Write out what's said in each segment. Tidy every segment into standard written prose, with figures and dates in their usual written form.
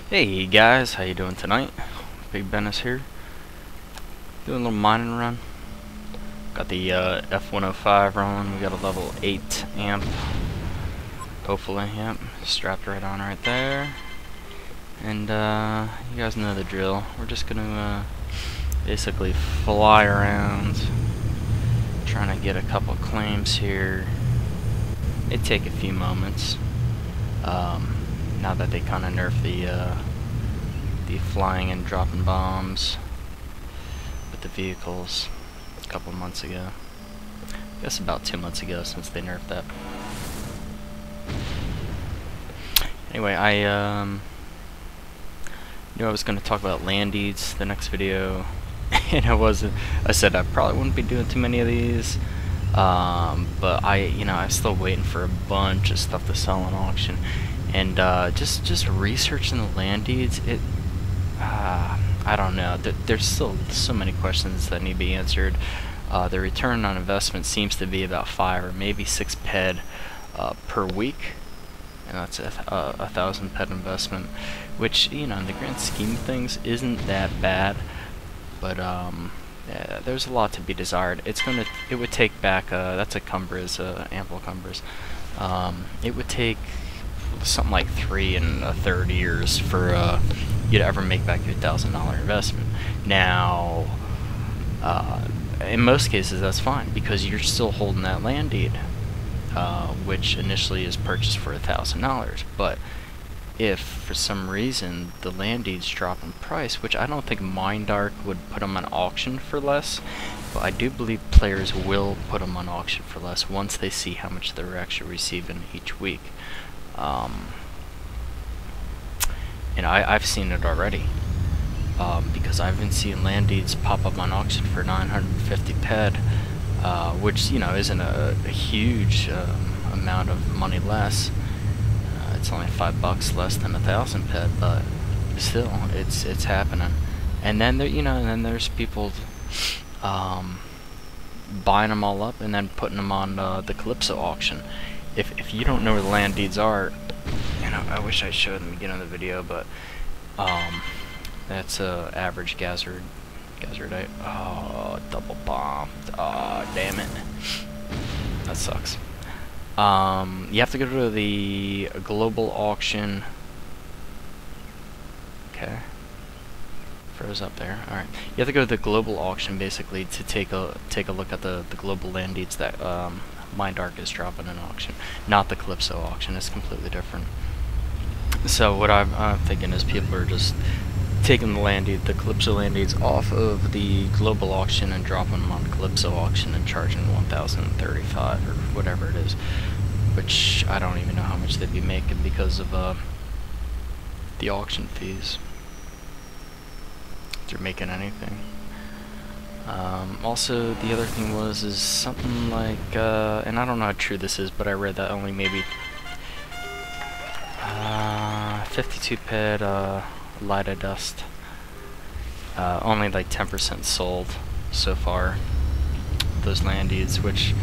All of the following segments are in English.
Hey guys, how you doing tonight? PigBenis here. Doing a little mining run. Got the F105 rolling. We got a level 8 amp. Hopefully, yep. Strapped right on right there. And you guys know the drill. We're just gonna basically fly around, trying to get a couple claims here. It'd take a few moments. Now that they kind of nerfed the flying and dropping bombs with the vehicles a couple months ago. I guess about 2 months ago since they nerfed that. Anyway, I knew I was going to talk about Landies the next video, and I said I probably wouldn't be doing too many of these. But I'm still waiting for a bunch of stuff to sell on auction, and just researching the land deeds, I don't know. There's still so many questions that need to be answered. The return on investment seems to be about 5 or maybe 6 ped per week, and that's a 1,000 ped investment, which in the grand scheme of things isn't that bad. But yeah, there's a lot to be desired. It would take back that's a Cumbers, ample Cumbers. It would take something like 3 1/3 years for you to ever make back your $1,000 investment. Now, in most cases, that's fine because you're still holding that land deed, which initially is purchased for $1,000. But if for some reason the land deeds drop in price, which I don't think Mindark would put them on auction for less, but I do believe players will put them on auction for less once they see how much they're actually receiving each week. I've seen it already, because I've been seeing land deeds pop up on auction for 950 ped, which isn't a huge amount of money less. It's only $5 less than 1,000 ped, but still, it's happening. And then there's people buying them all up and then putting them on the Calypso auction. If you don't know where the land deeds are, I wish I showed them again in the video, but that's average Gazardite. Oh, double bombed. Oh, damn it. That sucks. You have to go to the global auction. Okay. Froze up there. Alright. You have to go to the global auction basically to take a look at the global land deeds that Mindark is dropping in auction. Not the Calypso auction. It's completely different. So what I'm thinking is people are just taking the Calypso land deeds off of the global auction and dropping them on the Calypso auction and charging 1,035 or whatever it is, which I don't even know how much they'd be making because of the auction fees. If they're making anything. Also, the other thing is something like, and I don't know how true this is, but I read that only maybe 52 ped Lida dust. Only like 10% sold so far. Those land deeds, which,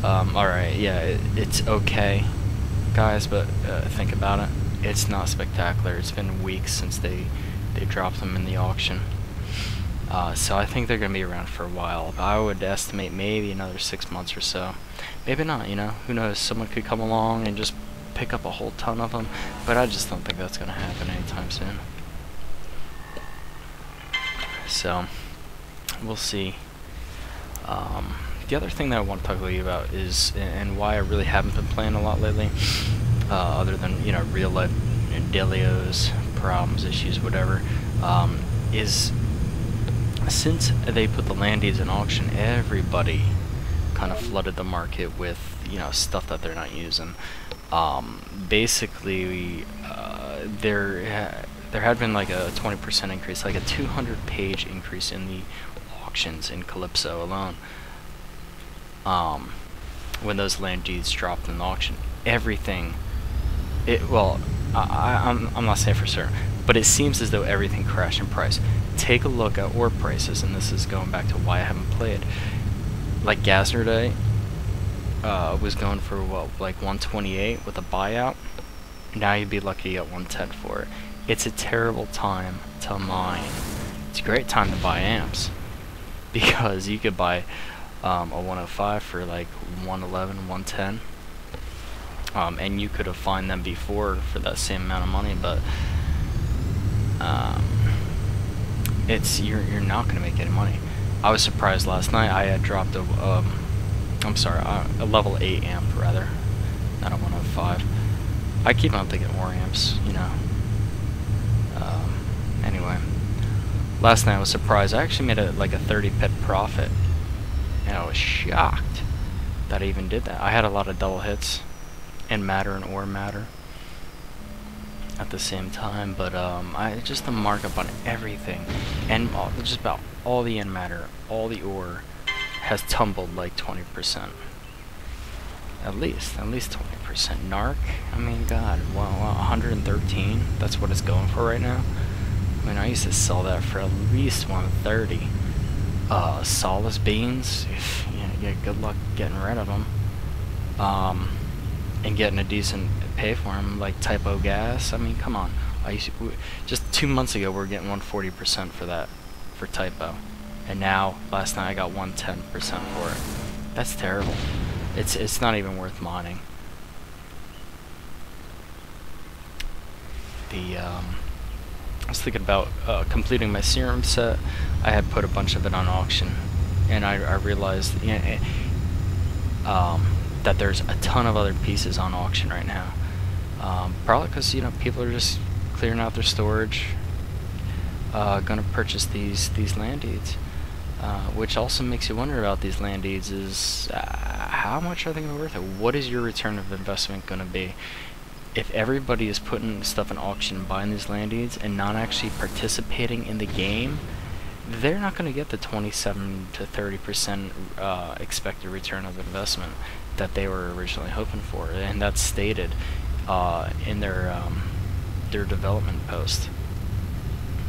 alright, yeah, it's okay, guys, but think about it. It's not spectacular. It's been weeks since they dropped them in the auction. So I think they're going to be around for a while. I would estimate maybe another 6 months or so. Maybe not, who knows, someone could come along and just pick up a whole ton of them, but I just don't think that's going to happen anytime soon. So, we'll see. The other thing that I want to talk to you about is, and why I really haven't been playing a lot lately, other than, real life Delios, problems, issues, whatever, is since they put the land deeds in auction, everybody kind of flooded the market with, stuff that they're not using. Basically, there had been like a 20% increase, like a 200-page increase in the auctions in Calypso alone. When those land deeds dropped in the auction, everything. I'm not saying for certain, but it seems as though everything crashed in price. Take a look at ore prices, and this is going back to why I haven't played. Like Gazardite was going for what, like 128 with a buyout. Now you'd be lucky to get 110 for it. it's a terrible time to mine. It's a great time to buy amps, because you could buy a 105 for like 111, 110, and you could have found them before for that same amount of money, but you're not going to make any money. I was surprised last night. I had dropped a level 8 amp rather, not a 105. I keep on thinking more amps, you know. Anyway, last night I was surprised. I actually made like a 30 pip profit, and I was shocked that I even did that. I had a lot of double hits in matter and ore matter at the same time, but just the markup on everything, and just about all the in matter, all the ore has tumbled like 20%. At least 20%. Narc, I mean, God, well, 113. That's what it's going for right now. I mean, I used to sell that for at least 130. Solace beans, yeah, good luck getting rid of them. And getting a decent pay for them, like typo gas. I mean, come on. Just 2 months ago, we were getting 140% for that, for typo, and now last night I got 110% for it. That's terrible. It's not even worth mining. I was thinking about completing my serum set. I had put a bunch of it on auction, and I realized that there's a ton of other pieces on auction right now. Probably because, you know, people are just clearing out their storage, gonna purchase these land deeds, which also makes you wonder about these land deeds is how much are they gonna be worth it? What is your return of investment gonna be? If everybody is putting stuff in auction and buying these land deeds and not actually participating in the game, they're not going to get the 27 to 30% expected return of investment that they were originally hoping for, and that's stated in their development post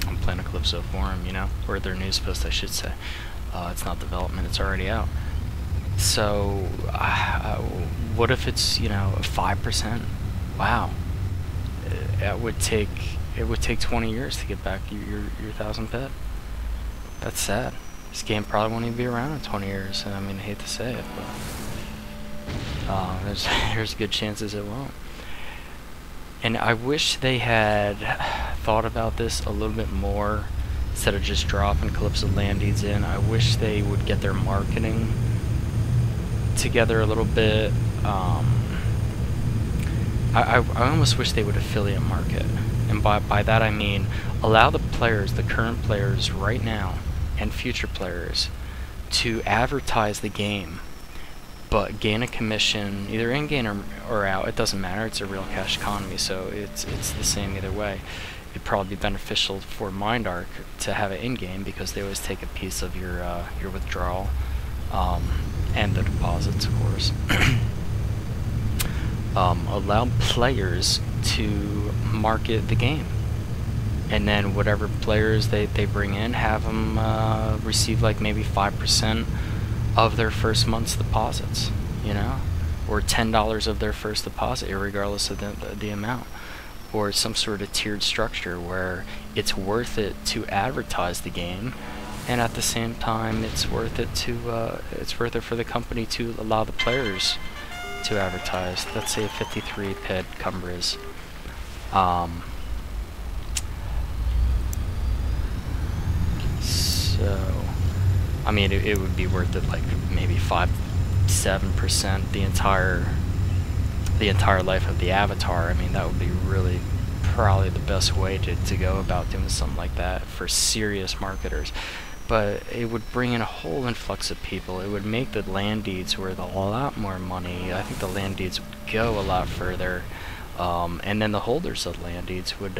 on Planet Calypso forum, you know, or their news post, I should say. It's not development; it's already out. So, what if it's, you know, 5%? Wow, it would take 20 years to get back your 1,000 pip. That's sad. This game probably won't even be around in 20 years. I mean, I hate to say it, but there's good chances it won't. And I wish they had thought about this a little bit more instead of just dropping Calypso land deeds in. I wish they would get their marketing together a little bit. I almost wish they would affiliate market, and by that I mean allow the players, the current players right now and future players, to advertise the game, but gain a commission either in-game or out. It doesn't matter. It's a real cash economy, so it's the same either way. It'd probably be beneficial for MindArc to have it in-game because they always take a piece of your withdrawal and the deposits, of course. Allow players to market the game, and then whatever players they bring in, have them receive like maybe 5% of their first month's deposits, you know, or $10 of their first deposit, regardless of the amount, or some sort of tiered structure where it's worth it to advertise the game, and at the same time it's worth it for the company to allow the players to advertise. Let's say 53 pid Cumbres. So, I mean, it would be worth it like maybe 5-7% the entire life of the avatar. I mean, that would be really probably the best way to go about doing something like that for serious marketers. But it would bring in a whole influx of people. It would make the land deeds worth a lot more money. I think the land deeds would go a lot further, and then the holders of land deeds would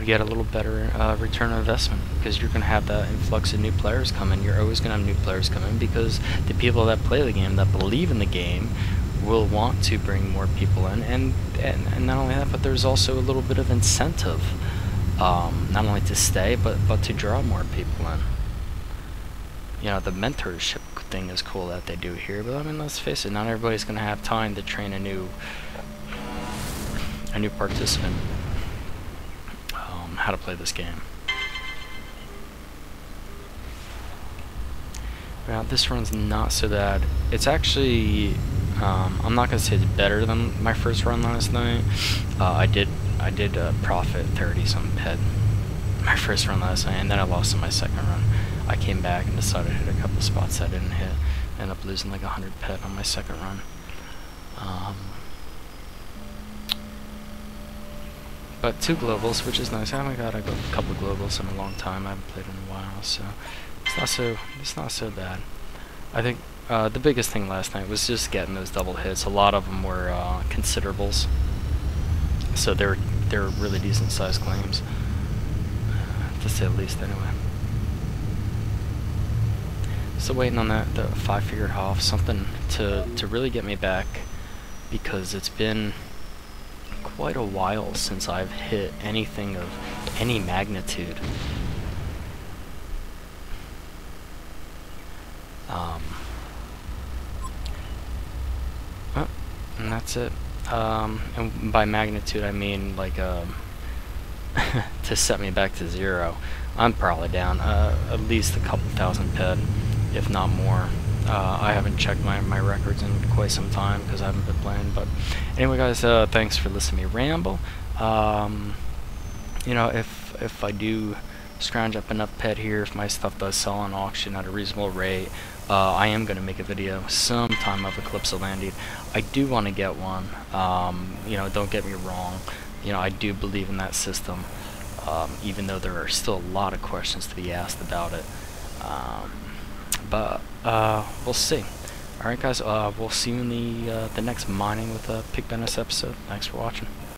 get a little better return on investment, because you're going to have that influx of new players come in. You're always going to have new players come in because the people that play the game, that believe in the game, will want to bring more people in, and not only that, but there's also a little bit of incentive. Not only to stay, but to draw more people in. You know, the mentorship thing is cool that they do here, but I mean, let's face it, not everybody's going to have time to train a new a new participant how to play this game. Now this run's not so bad. It's actually I'm not gonna say it's better than my first run last night. I did profit 30-some pet my first run last night, and then I lost in my second run. I came back and decided to hit a couple spots I didn't hit. Ended up losing like 100 pet on my second run. But 2 globals, which is nice. I haven't got a couple globals in a long time. I haven't played in a while, so it's not so bad. I think the biggest thing last night was just getting those double hits. A lot of them were considerables, so they're really decent sized claims, to say the least. Anyway, still waiting on the 5-figure hof, something to really get me back, because it's been quite a while since I've hit anything of any magnitude. And that's it. And by magnitude I mean like to set me back to 0. I'm probably down at least a couple thousand ped, if not more. I haven't checked my records in quite some time because I haven't been playing. But anyway, guys, thanks for listening to me ramble. You know, if I do scrounge up enough pet here, if my stuff does sell on auction at a reasonable rate, I am going to make a video sometime of a Calypso Landing. I do want to get one. You know, don't get me wrong. You know, I do believe in that system, even though there are still a lot of questions to be asked about it. But we'll see. Alright, guys, we'll see you in the next mining with PigBenis episode. Thanks for watching.